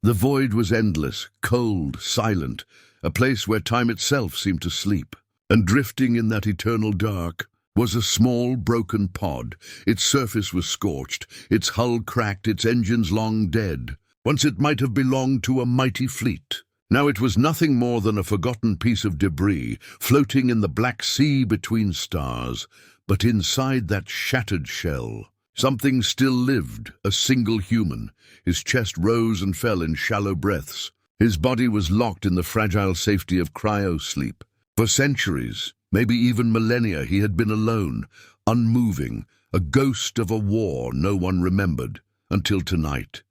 The void was endless, cold, silent, a place where time itself seemed to sleep. And drifting in that eternal dark was a small, broken pod. Its surface was scorched, its hull cracked, its engines long dead. Once it might have belonged to a mighty fleet. Now it was nothing more than a forgotten piece of debris, floating in the black sea between stars. But inside that shattered shell, something still lived, a single human. His chest rose and fell in shallow breaths. His body was locked in the fragile safety of cryo-sleep. For centuries, maybe even millennia, he had been alone, unmoving, a ghost of a war no one remembered, until tonight.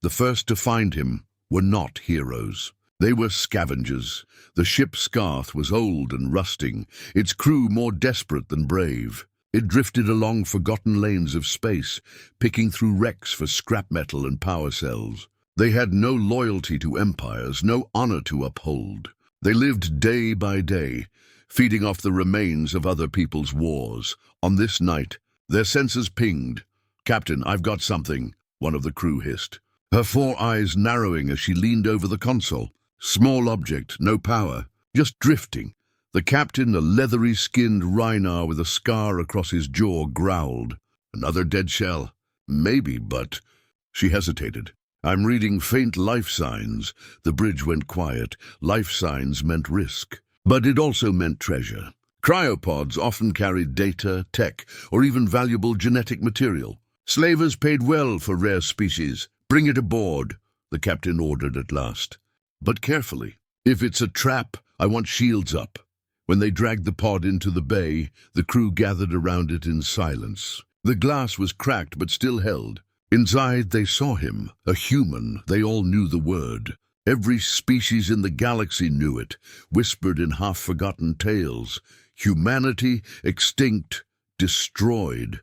The first to find him were not heroes. They were scavengers. The ship Scarth was old and rusting, its crew more desperate than brave. It drifted along forgotten lanes of space, picking through wrecks for scrap metal and power cells. They had no loyalty to empires, no honor to uphold. They lived day by day, feeding off the remains of other people's wars. On this night, their senses pinged. "Captain, I've got something," one of the crew hissed, her 4 eyes narrowing as she leaned over the console. Small object, no power, just drifting. The captain, a leathery-skinned Rhinar with a scar across his jaw, growled. "Another dead shell? Maybe, but—" She hesitated. "I'm reading faint life signs." The bridge went quiet. Life signs meant risk. But it also meant treasure. Cryopods often carried data, tech, or even valuable genetic material. Slavers paid well for rare species. "Bring it aboard," the captain ordered at last. "But carefully. If it's a trap, I want shields up." When they dragged the pod into the bay, the crew gathered around it in silence. The glass was cracked but still held. Inside they saw him, a human. They all knew the word. Every species in the galaxy knew it, whispered in half-forgotten tales. Humanity, extinct, destroyed.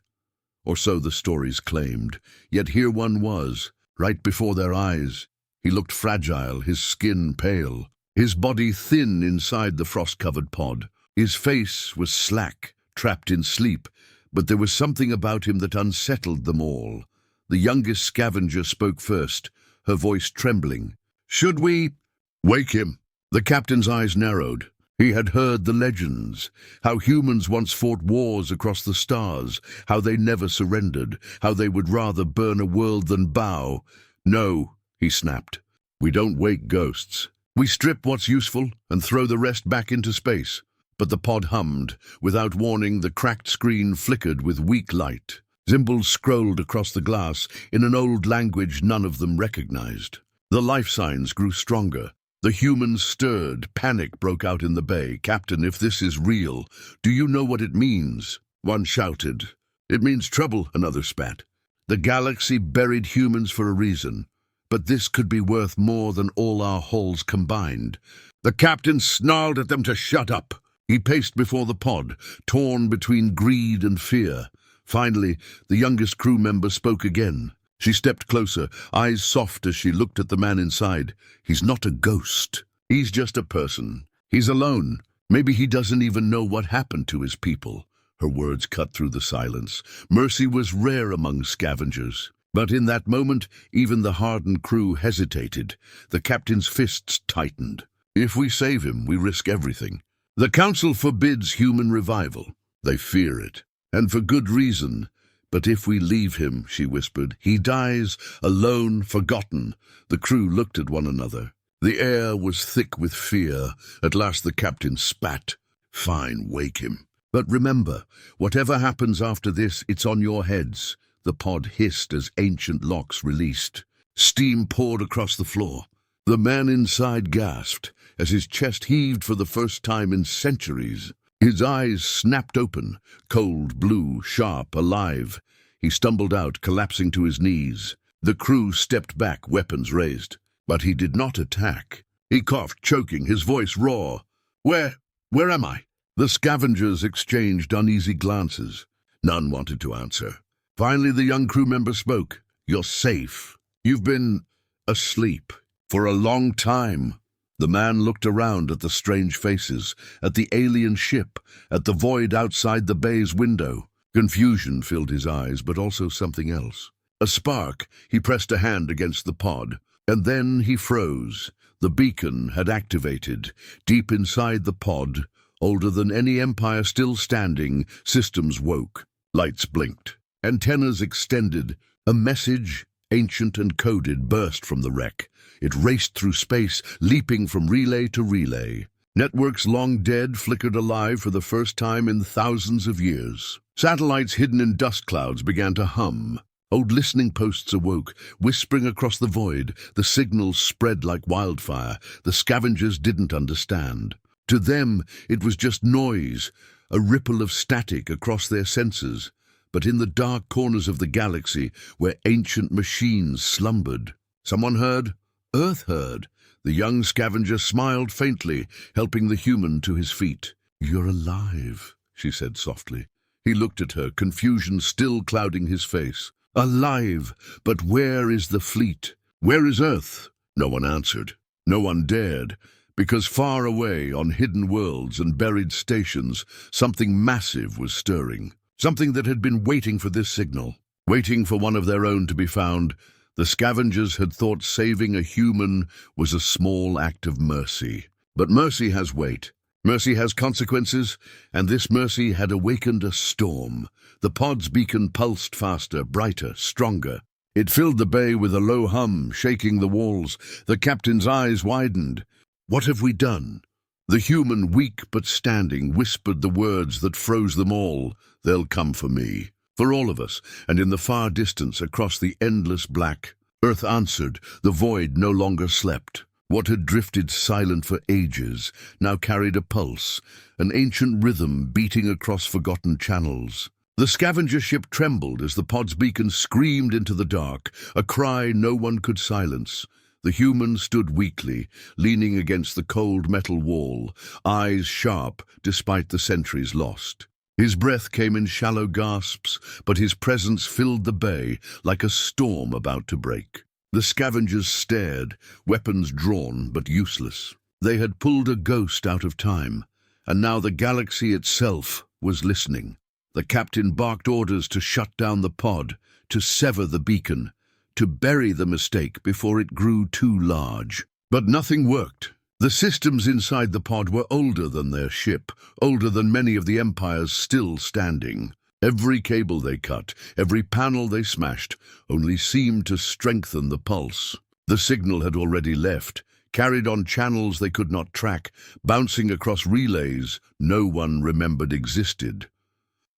Or so the stories claimed. Yet here one was, right before their eyes. He looked fragile, his skin pale, his body thin inside the frost-covered pod. His face was slack, trapped in sleep, but there was something about him that unsettled them all. The youngest scavenger spoke first, her voice trembling. "Should we—" "Wake him." The captain's eyes narrowed. He had heard the legends, how humans once fought wars across the stars, how they never surrendered, how they would rather burn a world than bow. "No," he snapped. "We don't wake ghosts. We strip what's useful and throw the rest back into space." But the pod hummed. Without warning, the cracked screen flickered with weak light. Symbols scrolled across the glass in an old language none of them recognized. The life signs grew stronger. The humans stirred. Panic broke out in the bay. "Captain, if this is real, do you know what it means?" One shouted. "It means trouble," another spat. "The galaxy buried humans for a reason. But this could be worth more than all our hulls combined." The captain snarled at them to shut up. He paced before the pod, torn between greed and fear. Finally, the youngest crew member spoke again. She stepped closer, eyes soft as she looked at the man inside. "He's not a ghost. He's just a person. He's alone. Maybe he doesn't even know what happened to his people." Her words cut through the silence. Mercy was rare among scavengers. But in that moment, even the hardened crew hesitated. The captain's fists tightened. "If we save him, we risk everything. The council forbids human revival. They fear it. And for good reason. But if we leave him," she whispered, "he dies, alone, forgotten." The crew looked at one another. The air was thick with fear. At last the captain spat. "Fine, wake him. But remember, whatever happens after this, it's on your heads." The pod hissed as ancient locks released. Steam poured across the floor. The man inside gasped as his chest heaved for the first time in centuries. His eyes snapped open, cold, blue, sharp, alive. He stumbled out, collapsing to his knees. The crew stepped back, weapons raised. But he did not attack. He coughed, choking, his voice raw. Where am I?" The scavengers exchanged uneasy glances. None wanted to answer. Finally, the young crew member spoke. "You're safe. You've been asleep for a long time." The man looked around at the strange faces, at the alien ship, at the void outside the bay's window. Confusion filled his eyes, but also something else. A spark. He pressed a hand against the pod. And then he froze. The beacon had activated. Deep inside the pod, older than any empire still standing, systems woke. Lights blinked. Antennas extended. A message, ancient and coded, burst from the wreck. It raced through space, leaping from relay to relay. Networks long dead flickered alive for the first time in thousands of years. Satellites hidden in dust clouds began to hum. Old listening posts awoke, whispering across the void. The signals spread like wildfire. The scavengers didn't understand. To them, it was just noise, a ripple of static across their senses. But in the dark corners of the galaxy, where ancient machines slumbered, someone heard. Earth heard. The young scavenger smiled faintly, helping the human to his feet. "You're alive," she said softly. He looked at her, confusion still clouding his face. "Alive, but where is the fleet? Where is Earth?" No one answered. No one dared, because far away on hidden worlds and buried stations, something massive was stirring. Something that had been waiting for this signal, waiting for one of their own to be found. The scavengers had thought saving a human was a small act of mercy. But mercy has weight. Mercy has consequences, and this mercy had awakened a storm. The pod's beacon pulsed faster, brighter, stronger. It filled the bay with a low hum, shaking the walls. The captain's eyes widened. "What have we done?" The human, weak but standing, whispered the words that froze them all. "They'll come for me." For all of us, and in the far distance, across the endless black, Earth answered. The void no longer slept. What had drifted silent for ages now carried a pulse, an ancient rhythm beating across forgotten channels. The scavenger ship trembled as the pod's beacon screamed into the dark, a cry no one could silence. The human stood weakly, leaning against the cold metal wall, eyes sharp despite the centuries lost. His breath came in shallow gasps, but his presence filled the bay like a storm about to break. The scavengers stared, weapons drawn but useless. They had pulled a ghost out of time, and now the galaxy itself was listening. The captain barked orders to shut down the pod, to sever the beacon, to bury the mistake before it grew too large. But nothing worked. The systems inside the pod were older than their ship, older than many of the empires still standing. Every cable they cut, every panel they smashed, only seemed to strengthen the pulse. The signal had already left, carried on channels they could not track, bouncing across relays no one remembered existed.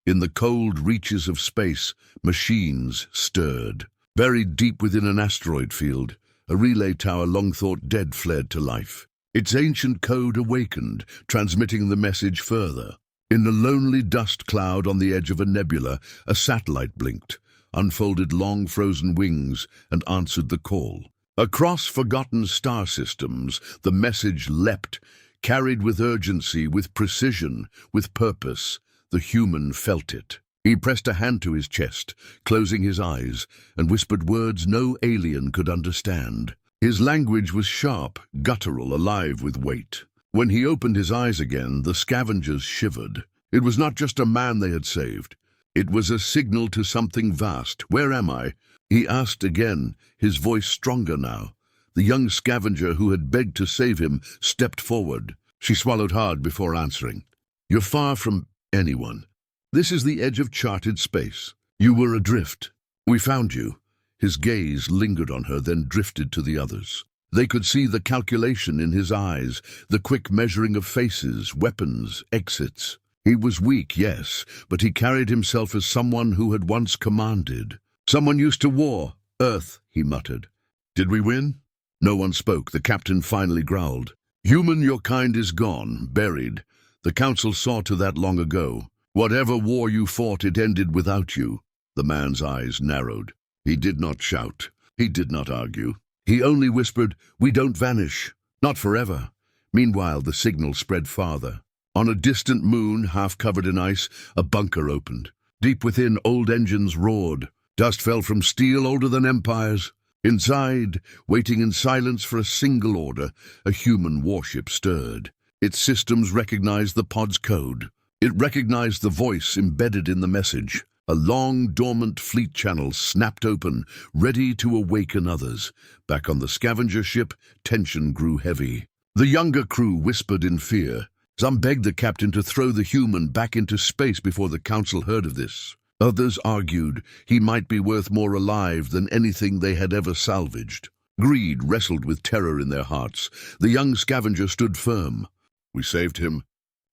In the cold reaches of space, machines stirred. Buried deep within an asteroid field, a relay tower long thought dead fled to life. Its ancient code awakened, transmitting the message further. In the lonely dust cloud on the edge of a nebula, a satellite blinked, unfolded long frozen wings, and answered the call. Across forgotten star systems, the message leapt, carried with urgency, with precision, with purpose. The human felt it. He pressed a hand to his chest, closing his eyes, and whispered words no alien could understand. His language was sharp, guttural, alive with weight. When he opened his eyes again, the scavengers shivered. It was not just a man they had saved. It was a signal to something vast. "Where am I?" he asked again, his voice stronger now. The young scavenger who had begged to save him stepped forward. She swallowed hard before answering. "You're far from anyone. This is the edge of charted space. You were adrift. We found you." His gaze lingered on her, then drifted to the others. They could see the calculation in his eyes, the quick measuring of faces, weapons, exits. He was weak, yes, but he carried himself as someone who had once commanded. "Someone used to war. Earth," he muttered. "Did we win?" No one spoke. The captain finally growled. "Human, your kind is gone, buried. The council saw to that long ago. Whatever war you fought, it ended without you." The man's eyes narrowed. He did not shout. He did not argue. He only whispered, "We don't vanish. Not forever." Meanwhile, the signal spread farther. On a distant moon, half covered in ice, a bunker opened. Deep within, old engines roared. Dust fell from steel older than empires. Inside, waiting in silence for a single order, a human warship stirred. Its systems recognized the pod's code. It recognized the voice embedded in the message. A long, dormant fleet channel snapped open, ready to awaken others. Back on the scavenger ship, tension grew heavy. The younger crew whispered in fear. Some begged the captain to throw the human back into space before the council heard of this. Others argued he might be worth more alive than anything they had ever salvaged. Greed wrestled with terror in their hearts. The young scavenger stood firm. We saved him.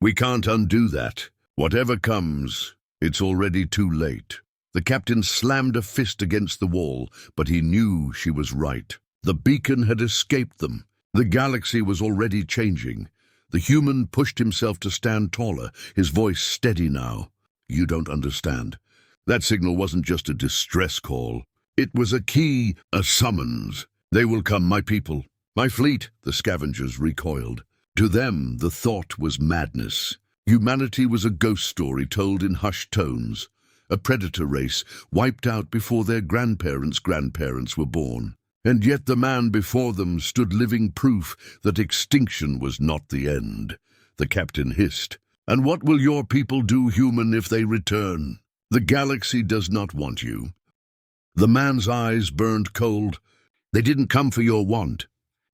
We can't undo that. Whatever comes, it's already too late. The captain slammed a fist against the wall, but he knew she was right. The beacon had escaped them. The galaxy was already changing. The human pushed himself to stand taller, his voice steady now. You don't understand. That signal wasn't just a distress call. It was a key, a summons. They will come, my people. My fleet, the scavengers recoiled. To them, the thought was madness. Humanity was a ghost story told in hushed tones. A predator race wiped out before their grandparents were born. And yet the man before them stood living proof that extinction was not the end. The captain hissed. And what will your people do, human, if they return? The galaxy does not want you. The man's eyes burned cold. They didn't come for your want.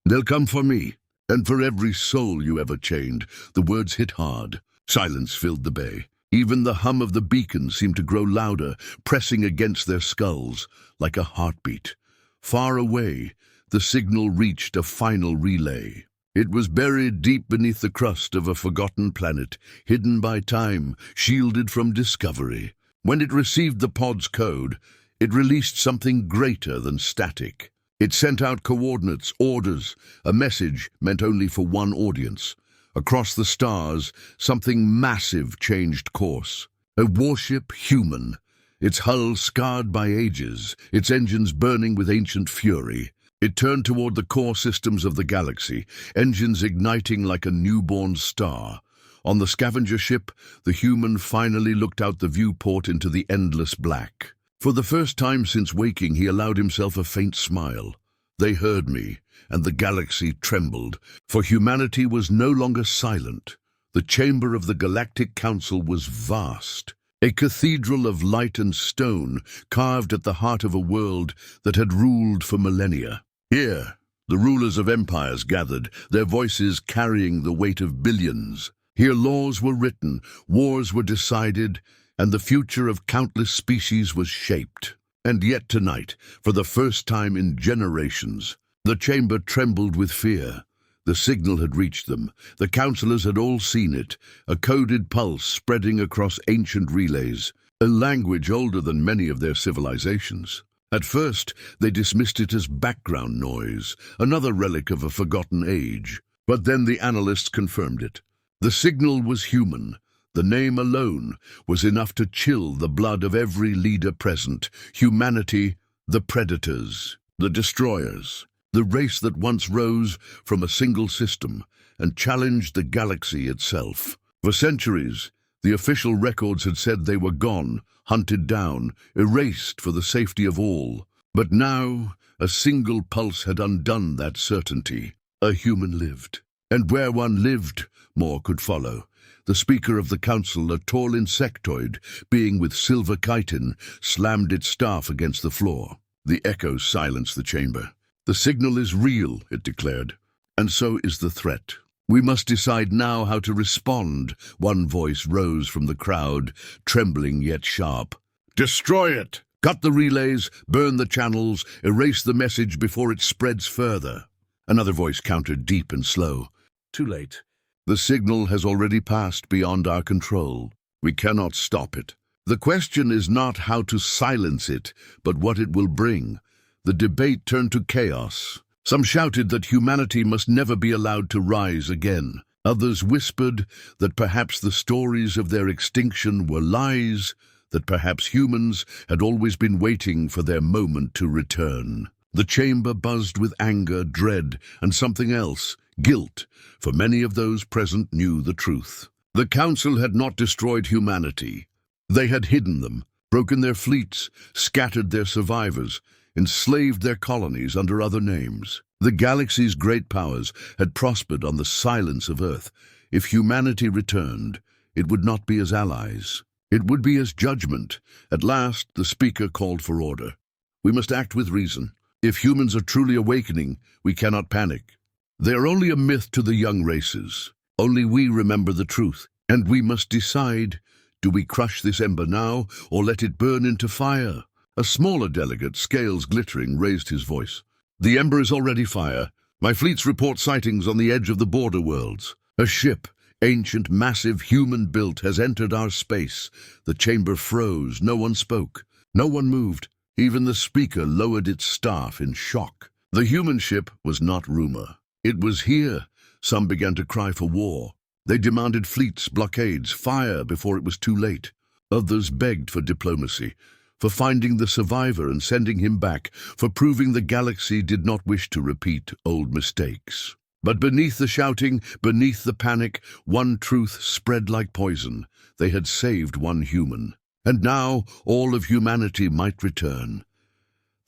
They'll come for me, and for every soul you ever chained. The words hit hard. Silence filled the bay. Even the hum of the beacon seemed to grow louder, pressing against their skulls like a heartbeat. Far away, the signal reached a final relay. It was buried deep beneath the crust of a forgotten planet, hidden by time, shielded from discovery. When it received the pod's code, it released something greater than static. It sent out coordinates, orders, a message meant only for one audience. Across the stars, something massive changed course. A warship human, its hull scarred by ages, its engines burning with ancient fury. It turned toward the core systems of the galaxy, engines igniting like a newborn star. On the scavenger ship, the human finally looked out the viewport into the endless black. For the first time since waking, he allowed himself a faint smile. They heard me, and the galaxy trembled, for humanity was no longer silent. The chamber of the Galactic Council was vast, a cathedral of light and stone carved at the heart of a world that had ruled for millennia. Here, the rulers of empires gathered, their voices carrying the weight of billions. Here laws were written, wars were decided, and the future of countless species was shaped. And yet tonight, for the first time in generations, the chamber trembled with fear. The signal had reached them. The councillors had all seen it, a coded pulse spreading across ancient relays, a language older than many of their civilizations. At first, they dismissed it as background noise, another relic of a forgotten age. But then the analysts confirmed it. The signal was human. The name alone was enough to chill the blood of every leader present. Humanity, the predators, the destroyers, the race that once rose from a single system and challenged the galaxy itself. For centuries, the official records had said they were gone, hunted down, erased for the safety of all. But now, a single pulse had undone that certainty. A human lived. And where one lived, more could follow. The speaker of the council, a tall insectoid, being with silver chitin, slammed its staff against the floor. The echoes silenced the chamber. The signal is real, it declared, and so is the threat. We must decide now how to respond. One voice rose from the crowd, trembling yet sharp. Destroy it! Cut the relays, burn the channels, erase the message before it spreads further. Another voice countered, deep and slow. Too late. The signal has already passed beyond our control. We cannot stop it. The question is not how to silence it, but what it will bring. The debate turned to chaos. Some shouted that humanity must never be allowed to rise again. Others whispered that perhaps the stories of their extinction were lies, that perhaps humans had always been waiting for their moment to return. The chamber buzzed with anger, dread, and something else, guilt, for many of those present knew the truth. The council had not destroyed humanity. They had hidden them, broken their fleets, scattered their survivors, enslaved their colonies under other names. The galaxy's great powers had prospered on the silence of Earth. If humanity returned, it would not be as allies. It would be his judgment. At last, the speaker called for order. We must act with reason. If humans are truly awakening, we cannot panic. They are only a myth to the young races. Only we remember the truth, and we must decide, do we crush this ember now, or let it burn into fire? A smaller delegate, scales glittering, raised his voice. The ember is already fire. My fleets report sightings on the edge of the border worlds. A ship, ancient, massive, human-built, has entered our space. The chamber froze. No one spoke. No one moved. Even the speaker lowered its staff in shock. The human ship was not rumor. It was here. Some began to cry for war. They demanded fleets, blockades, fire before it was too late. Others begged for diplomacy, for finding the survivor and sending him back, for proving the galaxy did not wish to repeat old mistakes. But beneath the shouting, beneath the panic, one truth spread like poison. They had saved one human. And now all of humanity might return.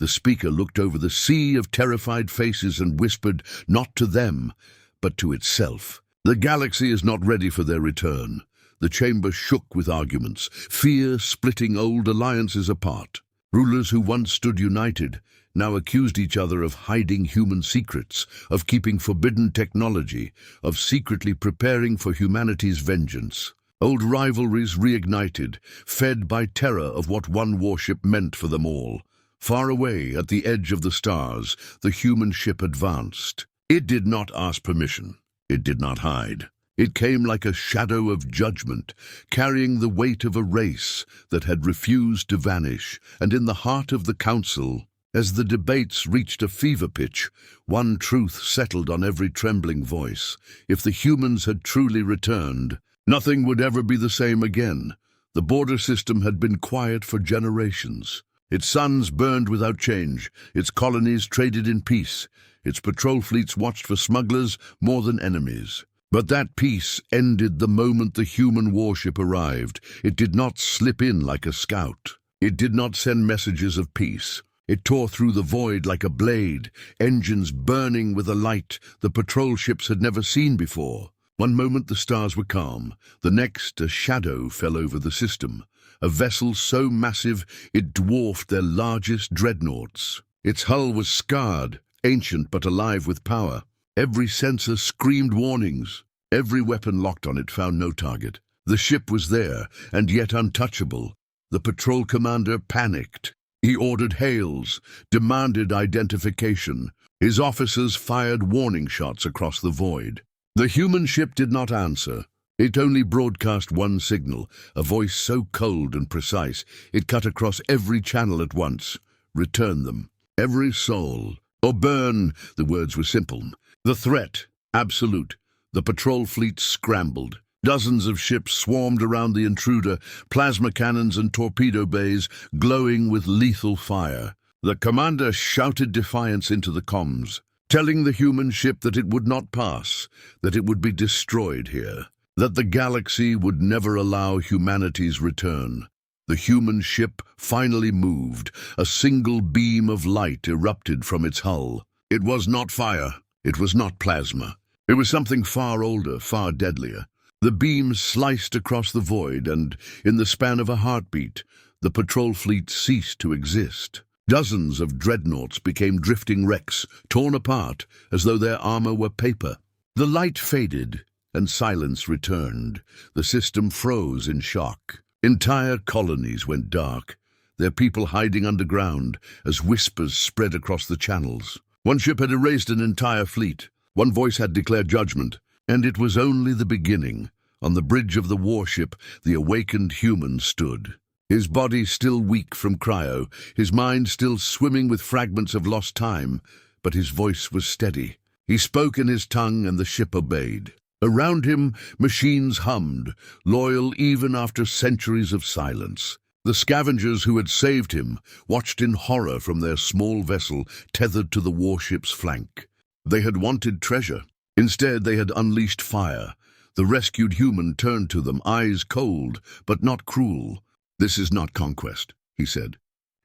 The speaker looked over the sea of terrified faces and whispered, not to them, but to itself. The galaxy is not ready for their return. The chamber shook with arguments, fear splitting old alliances apart. Rulers who once stood united now accused each other of hiding human secrets, of keeping forbidden technology, of secretly preparing for humanity's vengeance. Old rivalries reignited, fed by terror of what one warship meant for them all. Far away, at the edge of the stars, the human ship advanced. It did not ask permission. It did not hide. It came like a shadow of judgment, carrying the weight of a race that had refused to vanish. And in the heart of the council, as the debates reached a fever pitch, one truth settled on every trembling voice. If the humans had truly returned, nothing would ever be the same again. The border system had been quiet for generations. Its suns burned without change. Its colonies traded in peace. Its patrol fleets watched for smugglers more than enemies. But that peace ended the moment the human warship arrived. It did not slip in like a scout. It did not send messages of peace. It tore through the void like a blade, engines burning with a light the patrol ships had never seen before. One moment the stars were calm. The next, a shadow fell over the system. A vessel so massive it dwarfed their largest dreadnoughts. Its hull was scarred, ancient but alive with power. Every sensor screamed warnings. Every weapon locked on it found no target. The ship was there, and yet untouchable. The patrol commander panicked. He ordered hails, demanded identification. His officers fired warning shots across the void. The human ship did not answer. It only broadcast one signal, a voice so cold and precise, it cut across every channel at once. Return them. Every soul. Or burn, the words were simple. The threat, absolute. The patrol fleet scrambled. Dozens of ships swarmed around the intruder, plasma cannons and torpedo bays glowing with lethal fire. The commander shouted defiance into the comms, telling the human ship that it would not pass, that it would be destroyed here, that the galaxy would never allow humanity's return. The human ship finally moved. A single beam of light erupted from its hull. It was not fire. It was not plasma. It was something far older, far deadlier. The beam sliced across the void, and in the span of a heartbeat, the patrol fleet ceased to exist. Dozens of dreadnoughts became drifting wrecks, torn apart as though their armor were paper. The light faded, and silence returned. The system froze in shock. Entire colonies went dark, their people hiding underground as whispers spread across the channels. One ship had erased an entire fleet. One voice had declared judgment, and it was only the beginning. On the bridge of the warship, the awakened human stood. His body still weak from cryo, his mind still swimming with fragments of lost time, but his voice was steady. He spoke in his tongue, and the ship obeyed. Around him, machines hummed, loyal even after centuries of silence. The scavengers who had saved him watched in horror from their small vessel tethered to the warship's flank. They had wanted treasure. Instead, they had unleashed fire. The rescued human turned to them, eyes cold, but not cruel. "This is not conquest," he said.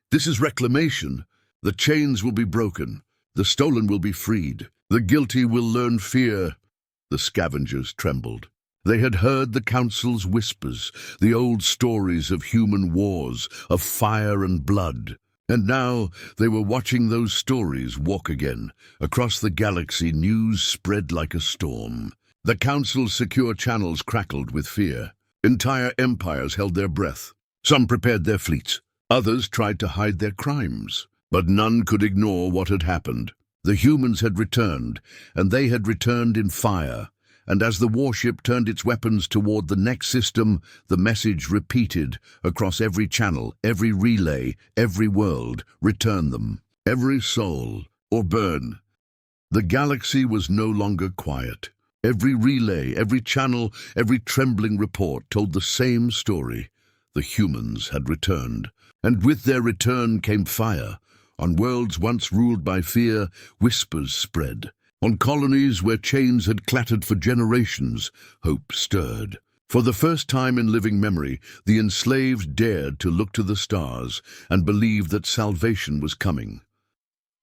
"This is reclamation. The chains will be broken. The stolen will be freed. The guilty will learn fear." The scavengers trembled. They had heard the council's whispers, the old stories of human wars, of fire and blood. And now they were watching those stories walk again. Across the galaxy, news spread like a storm. The council's secure channels crackled with fear. Entire empires held their breath. Some prepared their fleets. Others tried to hide their crimes. But none could ignore what had happened. The humans had returned, and they had returned in fire. And as the warship turned its weapons toward the next system, the message repeated across every channel, every relay, every world: return them, every soul, or burn. The galaxy was no longer quiet. Every relay, every channel, every trembling report told the same story. The humans had returned, and with their return came fire. On worlds once ruled by fear, whispers spread. On colonies where chains had clattered for generations, hope stirred. For the first time in living memory, the enslaved dared to look to the stars and believe that salvation was coming.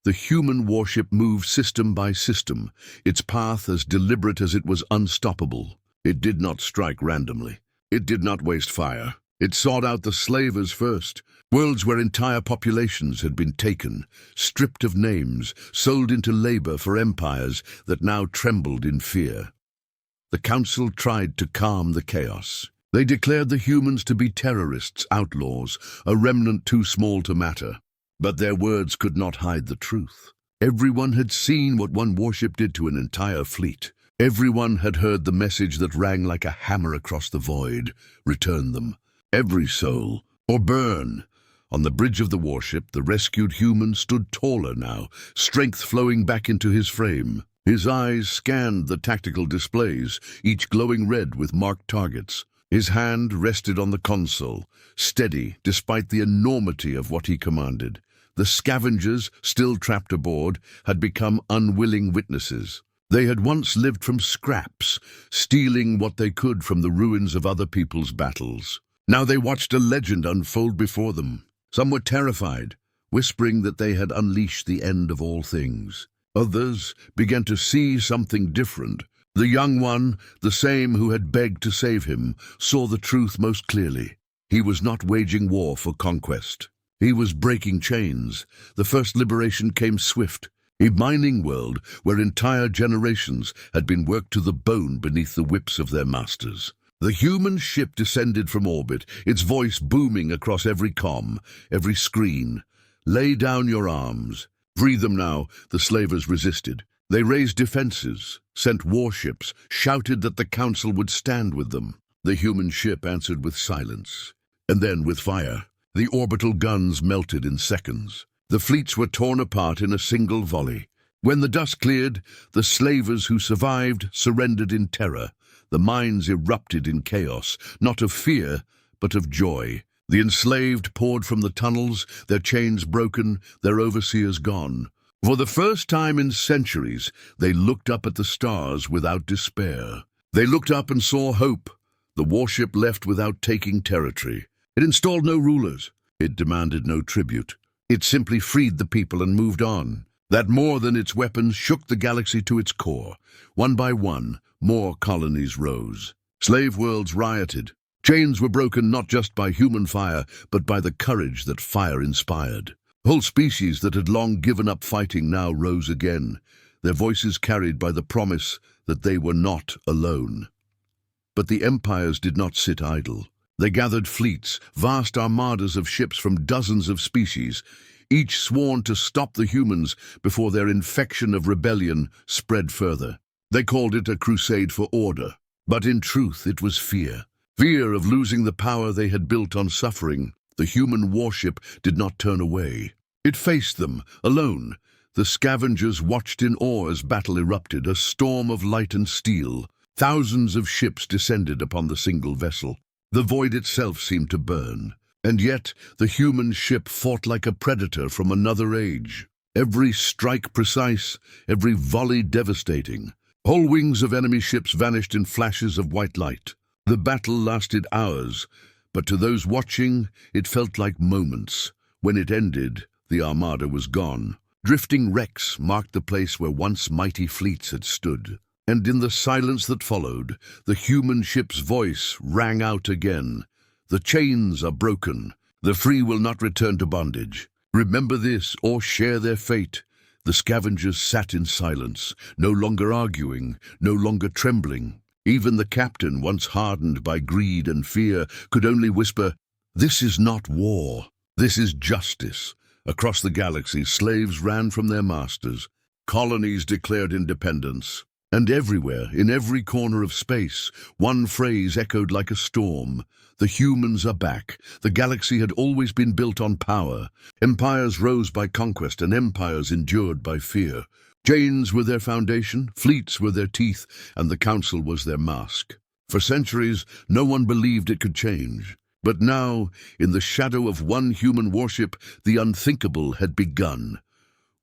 The human warship moved system by system, its path as deliberate as it was unstoppable. It did not strike randomly. It did not waste fire. It sought out the slavers first. Worlds where entire populations had been taken, stripped of names, sold into labor for empires that now trembled in fear. The council tried to calm the chaos. They declared the humans to be terrorists, outlaws, a remnant too small to matter. But their words could not hide the truth. Everyone had seen what one warship did to an entire fleet. Everyone had heard the message that rang like a hammer across the void: return them, every soul, or burn. On the bridge of the warship, the rescued human stood taller now, strength flowing back into his frame. His eyes scanned the tactical displays, each glowing red with marked targets. His hand rested on the console, steady despite the enormity of what he commanded. The scavengers, still trapped aboard, had become unwilling witnesses. They had once lived from scraps, stealing what they could from the ruins of other people's battles. Now they watched a legend unfold before them. Some were terrified, whispering that they had unleashed the end of all things. Others began to see something different. The young one, the same who had begged to save him, saw the truth most clearly. He was not waging war for conquest. He was breaking chains. The first liberation came swift. A mining world where entire generations had been worked to the bone beneath the whips of their masters. The human ship descended from orbit, its voice booming across every comm, every screen. Lay down your arms. Free them now, the slavers resisted. They raised defenses, sent warships, shouted that the council would stand with them. The human ship answered with silence, and then with fire. The orbital guns melted in seconds. The fleets were torn apart in a single volley. When the dust cleared, the slavers who survived surrendered in terror. The mines erupted in chaos, not of fear, but of joy. The enslaved poured from the tunnels, their chains broken, their overseers gone. For the first time in centuries, they looked up at the stars without despair. They looked up and saw hope. The warship left without taking territory. It installed no rulers. It demanded no tribute. It simply freed the people and moved on. That more than its weapons shook the galaxy to its core. One by one, more colonies rose. Slave worlds rioted. Chains were broken not just by human fire, but by the courage that fire inspired. Whole species that had long given up fighting now rose again, their voices carried by the promise that they were not alone. But the empires did not sit idle. They gathered fleets, vast armadas of ships from dozens of species, each sworn to stop the humans before their infection of rebellion spread further. They called it a crusade for order, but in truth it was fear. Fear of losing the power they had built on suffering. The human warship did not turn away. It faced them, alone. The scavengers watched in awe as battle erupted, a storm of light and steel. Thousands of ships descended upon the single vessel. The void itself seemed to burn. And yet, the human ship fought like a predator from another age. Every strike precise, every volley devastating. Whole wings of enemy ships vanished in flashes of white light. The battle lasted hours, but to those watching, it felt like moments. When it ended, the armada was gone. Drifting wrecks marked the place where once mighty fleets had stood. And in the silence that followed, the human ship's voice rang out again. The chains are broken. The free will not return to bondage. Remember this, or share their fate. The scavengers sat in silence, no longer arguing, no longer trembling. Even the captain, once hardened by greed and fear, could only whisper, "This is not war. This is justice." Across the galaxy, slaves ran from their masters. Colonies declared independence. And everywhere, in every corner of space, one phrase echoed like a storm. The humans are back. The galaxy had always been built on power. Empires rose by conquest and empires endured by fear. Chains were their foundation, fleets were their teeth, and the council was their mask. For centuries, no one believed it could change. But now, in the shadow of one human warship, the unthinkable had begun.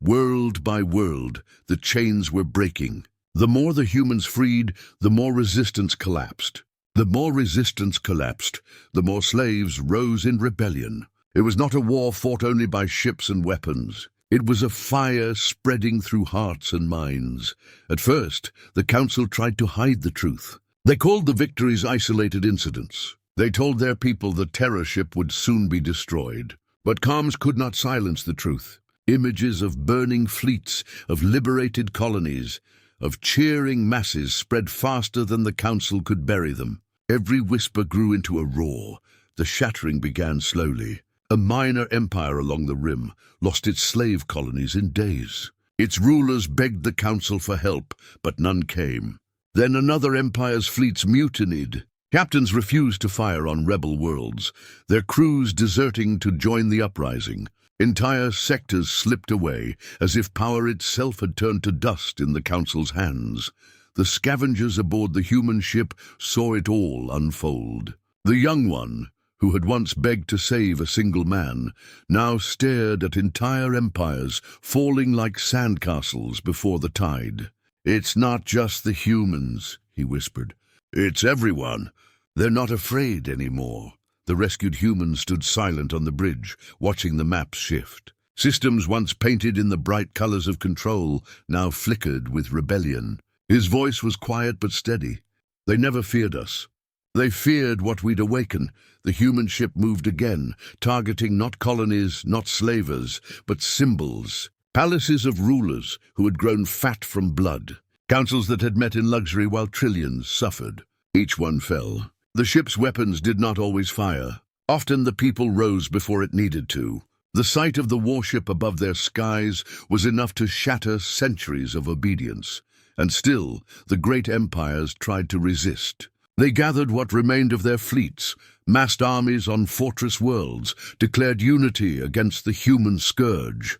World by world, the chains were breaking. The more the humans freed, the more resistance collapsed. The more resistance collapsed, the more slaves rose in rebellion. It was not a war fought only by ships and weapons. It was a fire spreading through hearts and minds. At first, the council tried to hide the truth. They called the victories isolated incidents. They told their people the terror ship would soon be destroyed. But comms could not silence the truth. Images of burning fleets, of liberated colonies, of cheering masses spread faster than the council could bury them. Every whisper grew into a roar. The shattering began slowly. A minor empire along the rim lost its slave colonies in days. Its rulers begged the council for help, but none came. Then another empire's fleets mutinied. Captains refused to fire on rebel worlds, their crews deserting to join the uprising. Entire sectors slipped away, as if power itself had turned to dust in the council's hands. The scavengers aboard the human ship saw it all unfold. The young one, who had once begged to save a single man, now stared at entire empires falling like sandcastles before the tide. "It's not just the humans," he whispered. "It's everyone. They're not afraid anymore." The rescued humans stood silent on the bridge, watching the maps shift. Systems once painted in the bright colors of control now flickered with rebellion. His voice was quiet but steady. "They never feared us. They feared what we'd awaken." The human ship moved again, targeting not colonies, not slavers, but symbols. Palaces of rulers who had grown fat from blood. Councils that had met in luxury while trillions suffered. Each one fell. The ship's weapons did not always fire. Often the people rose before it needed to. The sight of the warship above their skies was enough to shatter centuries of obedience. And still, the great empires tried to resist. They gathered what remained of their fleets, massed armies on fortress worlds, declared unity against the human scourge.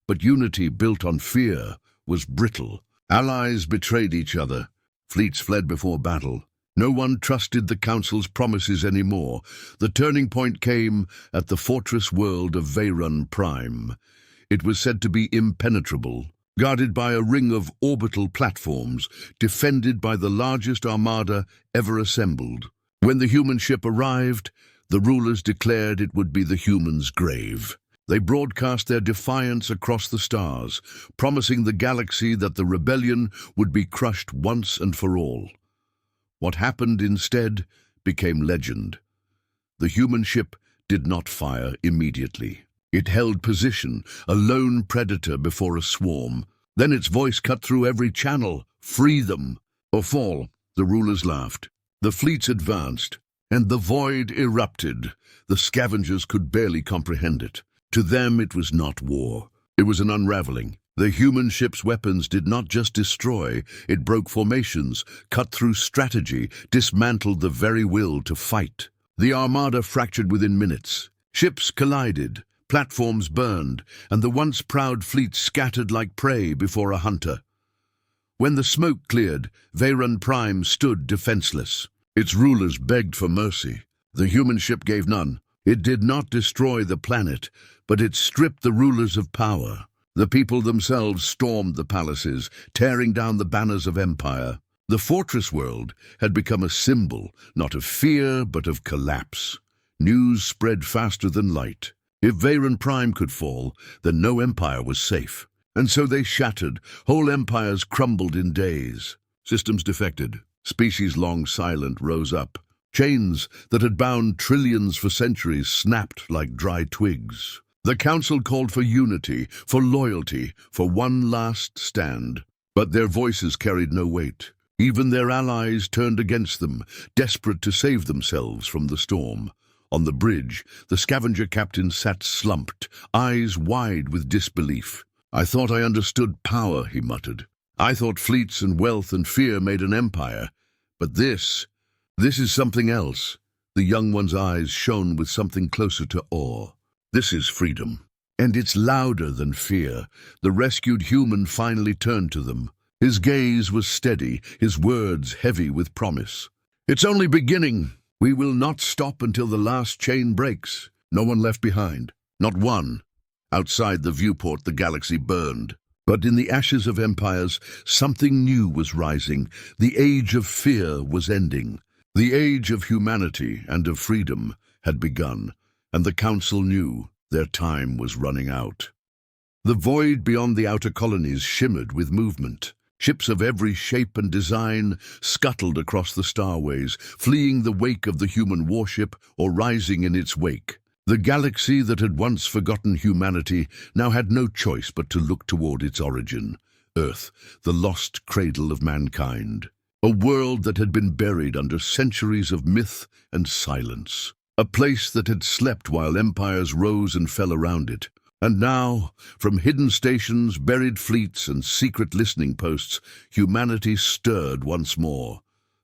But unity built on fear was brittle. Allies betrayed each other. Fleets fled before battle. No one trusted the Council's promises anymore. The turning point came at the fortress world of Veyron Prime. It was said to be impenetrable, guarded by a ring of orbital platforms, defended by the largest armada ever assembled. When the human ship arrived, the rulers declared it would be the humans' grave. They broadcast their defiance across the stars, promising the galaxy that the rebellion would be crushed once and for all. What happened instead became legend. The human ship did not fire immediately. It held position, a lone predator before a swarm. Then its voice cut through every channel. "Free them, or fall." The rulers laughed. The fleets advanced, and the void erupted. The scavengers could barely comprehend it. To them it was not war. It was an unraveling. The human ship's weapons did not just destroy, it broke formations, cut through strategy, dismantled the very will to fight. The armada fractured within minutes. Ships collided, platforms burned, and the once proud fleet scattered like prey before a hunter. When the smoke cleared, Veyron Prime stood defenseless. Its rulers begged for mercy. The human ship gave none. It did not destroy the planet, but it stripped the rulers of power. The people themselves stormed the palaces, tearing down the banners of empire. The fortress world had become a symbol, not of fear, but of collapse. News spread faster than light. If Veyron Prime could fall, then no empire was safe. And so they shattered. Whole empires crumbled in days. Systems defected. Species long silent rose up. Chains that had bound trillions for centuries snapped like dry twigs. The council called for unity, for loyalty, for one last stand. But their voices carried no weight. Even their allies turned against them, desperate to save themselves from the storm. On the bridge, the scavenger captain sat slumped, eyes wide with disbelief. "I thought I understood power," he muttered. "I thought fleets and wealth and fear made an empire. But this is something else." The young one's eyes shone with something closer to awe. "This is freedom. And it's louder than fear." The rescued human finally turned to them. His gaze was steady, his words heavy with promise. "It's only beginning. We will not stop until the last chain breaks. No one left behind. Not one." Outside the viewport, the galaxy burned. But in the ashes of empires, something new was rising. The age of fear was ending. The age of humanity and of freedom had begun, and the council knew their time was running out. The void beyond the outer colonies shimmered with movement. Ships of every shape and design scuttled across the starways, fleeing the wake of the human warship or rising in its wake. The galaxy that had once forgotten humanity now had no choice but to look toward its origin, Earth, the lost cradle of mankind. A world that had been buried under centuries of myth and silence. A place that had slept while empires rose and fell around it. And now, from hidden stations, buried fleets, and secret listening posts, humanity stirred once more.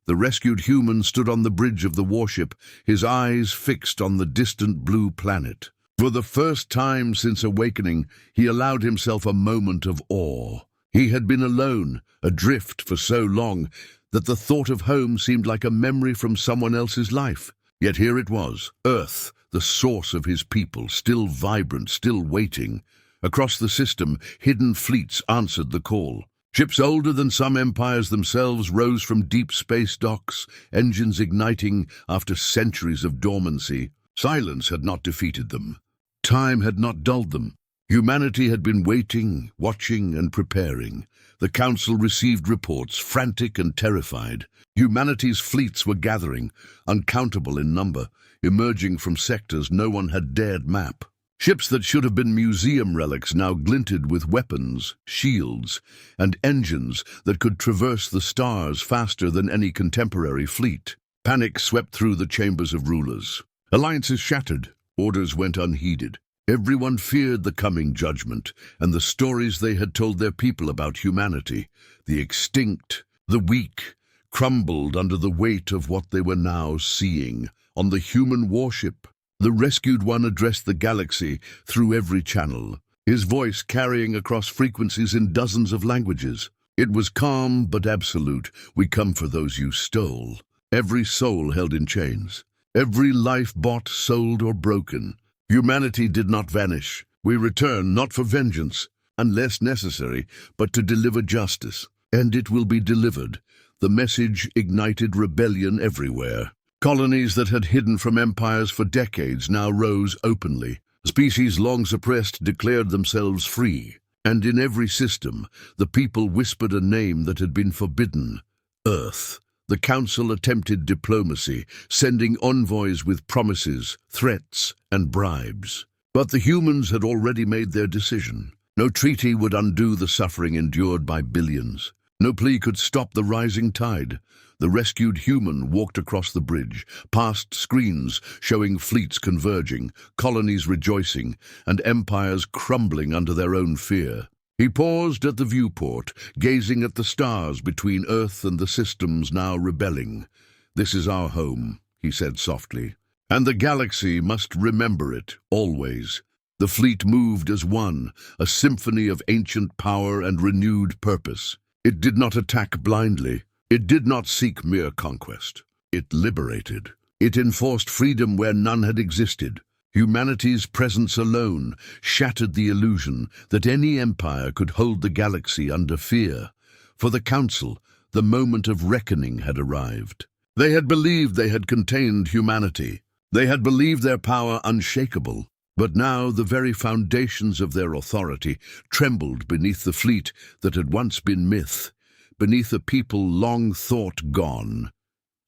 The rescued human stood on the bridge of the warship, his eyes fixed on the distant blue planet. For the first time since awakening, he allowed himself a moment of awe. He had been alone, adrift for so long, that the thought of home seemed like a memory from someone else's life. Yet here it was, Earth, the source of his people, still vibrant, still waiting. Across the system, hidden fleets answered the call. Ships older than some empires themselves rose from deep space docks, engines igniting after centuries of dormancy. Silence had not defeated them. Time had not dulled them. Humanity had been waiting, watching, and preparing. The council received reports, frantic and terrified. Humanity's fleets were gathering, uncountable in number, emerging from sectors no one had dared map. Ships that should have been museum relics now glinted with weapons, shields, and engines that could traverse the stars faster than any contemporary fleet. Panic swept through the chambers of rulers. Alliances shattered, orders went unheeded. Everyone feared the coming judgment and the stories they had told their people about humanity. The extinct, the weak, crumbled under the weight of what they were now seeing. On the human warship, the rescued one addressed the galaxy through every channel, his voice carrying across frequencies in dozens of languages. It was calm but absolute. "We come for those you stole." Every soul held in chains. Every life bought, sold, or broken. Humanity did not vanish. We return not for vengeance, unless necessary, but to deliver justice. And it will be delivered. The message ignited rebellion everywhere. Colonies that had hidden from empires for decades now rose openly. Species long suppressed declared themselves free. And in every system, the people whispered a name that had been forbidden: Earth. The council attempted diplomacy, sending envoys with promises, threats, and bribes. But the humans had already made their decision. No treaty would undo the suffering endured by billions. No plea could stop the rising tide. The rescued human walked across the bridge, past screens showing fleets converging, colonies rejoicing, and empires crumbling under their own fear. He paused at the viewport, gazing at the stars between Earth and the systems now rebelling. "This is our home," he said softly. "And the galaxy must remember it, always." The fleet moved as one, a symphony of ancient power and renewed purpose. It did not attack blindly. It did not seek mere conquest. It liberated. It enforced freedom where none had existed. Humanity's presence alone shattered the illusion that any empire could hold the galaxy under fear. For the council, the moment of reckoning had arrived. They had believed they had contained humanity. They had believed their power unshakable. But now the very foundations of their authority trembled beneath the fleet that had once been myth. beneath a people long thought gone.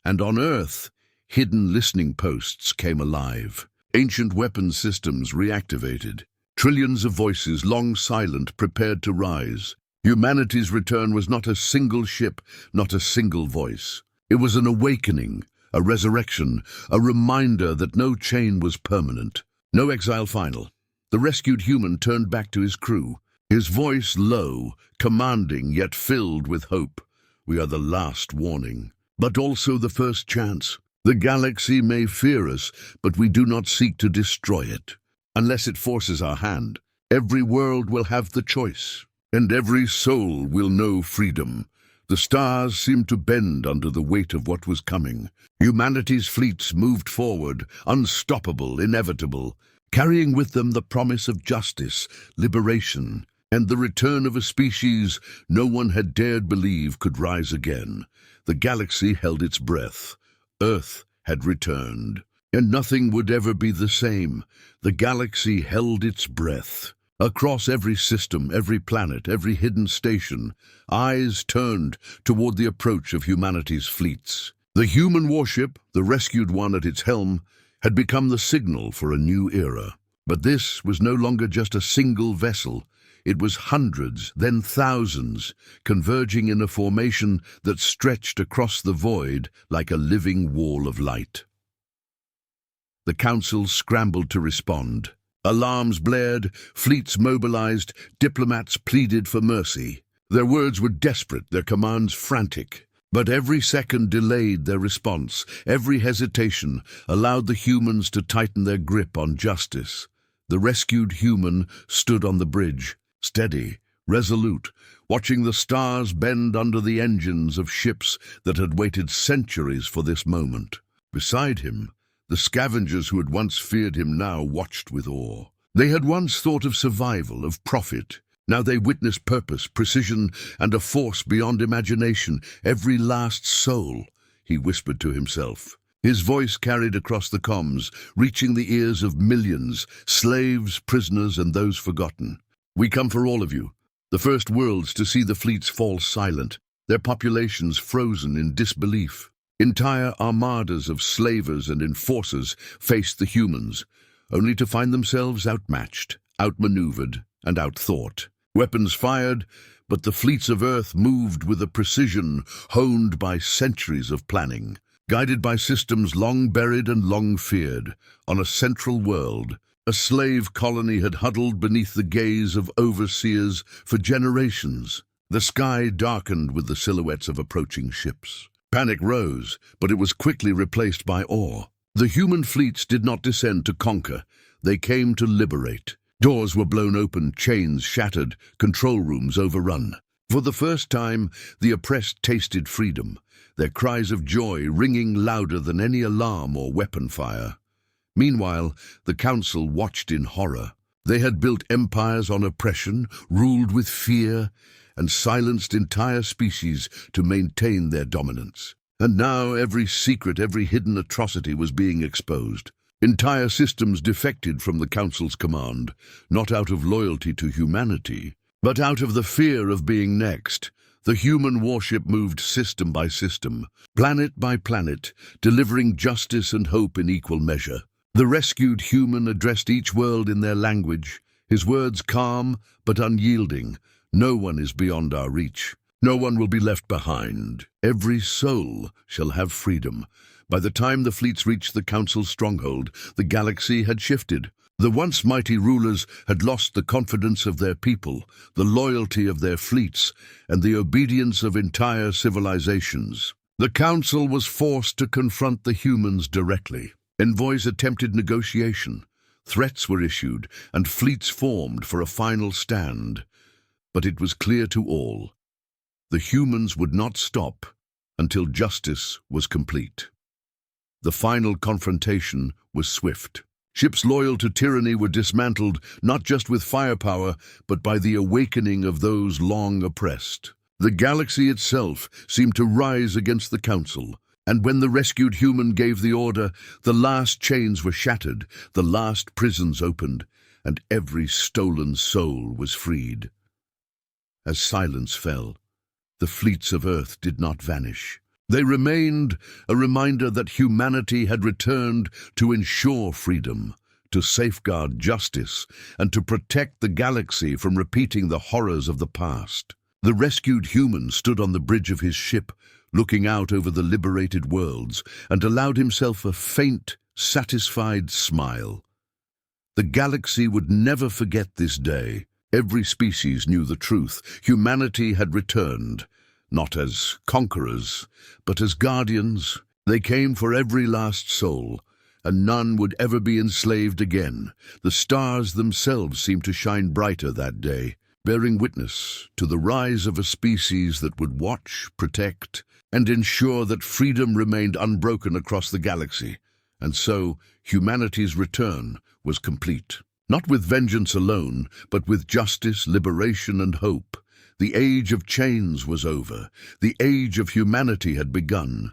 And on Earth, hidden listening posts came alive. Ancient weapon systems reactivated. Trillions of voices, long silent, prepared to rise. Humanity's return was not a single ship, not a single voice. It was an awakening, a resurrection, a reminder that no chain was permanent, no exile final. The rescued human turned back to his crew, his voice low, commanding yet filled with hope. We are the last warning, but also the first chance. The galaxy may fear us, but we do not seek to destroy it. Unless it forces our hand, every world will have the choice, and every soul will know freedom. The stars seemed to bend under the weight of what was coming. Humanity's fleets moved forward, unstoppable, inevitable, carrying with them the promise of justice, liberation, and the return of a species no one had dared believe could rise again. The galaxy held its breath. Earth had returned, and nothing would ever be the same. The galaxy held its breath. Across every system, every planet, every hidden station, eyes turned toward the approach of humanity's fleets. The human warship, the rescued one at its helm, had become the signal for a new era. But this was no longer just a single vessel. It was hundreds, then thousands, converging in a formation that stretched across the void like a living wall of light. The Council scrambled to respond. Alarms blared, fleets mobilized, diplomats pleaded for mercy. Their words were desperate, their commands frantic. But every second delayed their response. Every hesitation allowed the humans to tighten their grip on justice. The rescued human stood on the bridge, steady, resolute, watching the stars bend under the engines of ships that had waited centuries for this moment. Beside him, the scavengers who had once feared him now watched with awe. They had once thought of survival, of profit. Now they witnessed purpose, precision, and a force beyond imagination. Every last soul, he whispered to himself. His voice carried across the comms, reaching the ears of millions, slaves, prisoners, and those forgotten. We come for all of you, the first worlds to see the fleets fall silent, their populations frozen in disbelief. Entire armadas of slavers and enforcers faced the humans, only to find themselves outmatched, outmaneuvered, and outthought. Weapons fired, but the fleets of Earth moved with a precision honed by centuries of planning. Guided by systems long buried and long feared, on a central world, a slave colony had huddled beneath the gaze of overseers for generations. The sky darkened with the silhouettes of approaching ships. Panic rose, but it was quickly replaced by awe. The human fleets did not descend to conquer. They came to liberate. Doors were blown open, chains shattered, control rooms overrun. For the first time, the oppressed tasted freedom, their cries of joy ringing louder than any alarm or weapon fire. Meanwhile, the Council watched in horror. They had built empires on oppression, ruled with fear, and silenced entire species to maintain their dominance. And now every secret, every hidden atrocity was being exposed. Entire systems defected from the Council's command, not out of loyalty to humanity, but out of the fear of being next. The human warship moved system by system, planet by planet, delivering justice and hope in equal measure. The rescued human addressed each world in their language, his words calm but unyielding. No one is beyond our reach. No one will be left behind. Every soul shall have freedom. By the time the fleets reached the Council's stronghold, the galaxy had shifted. The once mighty rulers had lost the confidence of their people, the loyalty of their fleets, and the obedience of entire civilizations. The Council was forced to confront the humans directly. Envoys attempted negotiation. Threats were issued, and fleets formed for a final stand. But it was clear to all. The humans would not stop until justice was complete. The final confrontation was swift. Ships loyal to tyranny were dismantled, not just with firepower, but by the awakening of those long oppressed. The galaxy itself seemed to rise against the Council, and when the rescued human gave the order, the last chains were shattered, the last prisons opened, and every stolen soul was freed. As silence fell, the fleets of Earth did not vanish. They remained a reminder that humanity had returned to ensure freedom, to safeguard justice, and to protect the galaxy from repeating the horrors of the past. The rescued human stood on the bridge of his ship, looking out over the liberated worlds, and allowed himself a faint, satisfied smile. The galaxy would never forget this day. Every species knew the truth. Humanity had returned, not as conquerors, but as guardians. They came for every last soul, and none would ever be enslaved again. The stars themselves seemed to shine brighter that day, bearing witness to the rise of a species that would watch, protect, and ensure that freedom remained unbroken across the galaxy. And so, humanity's return was complete. Not with vengeance alone, but with justice, liberation, and hope. The age of chains was over. The age of humanity had begun.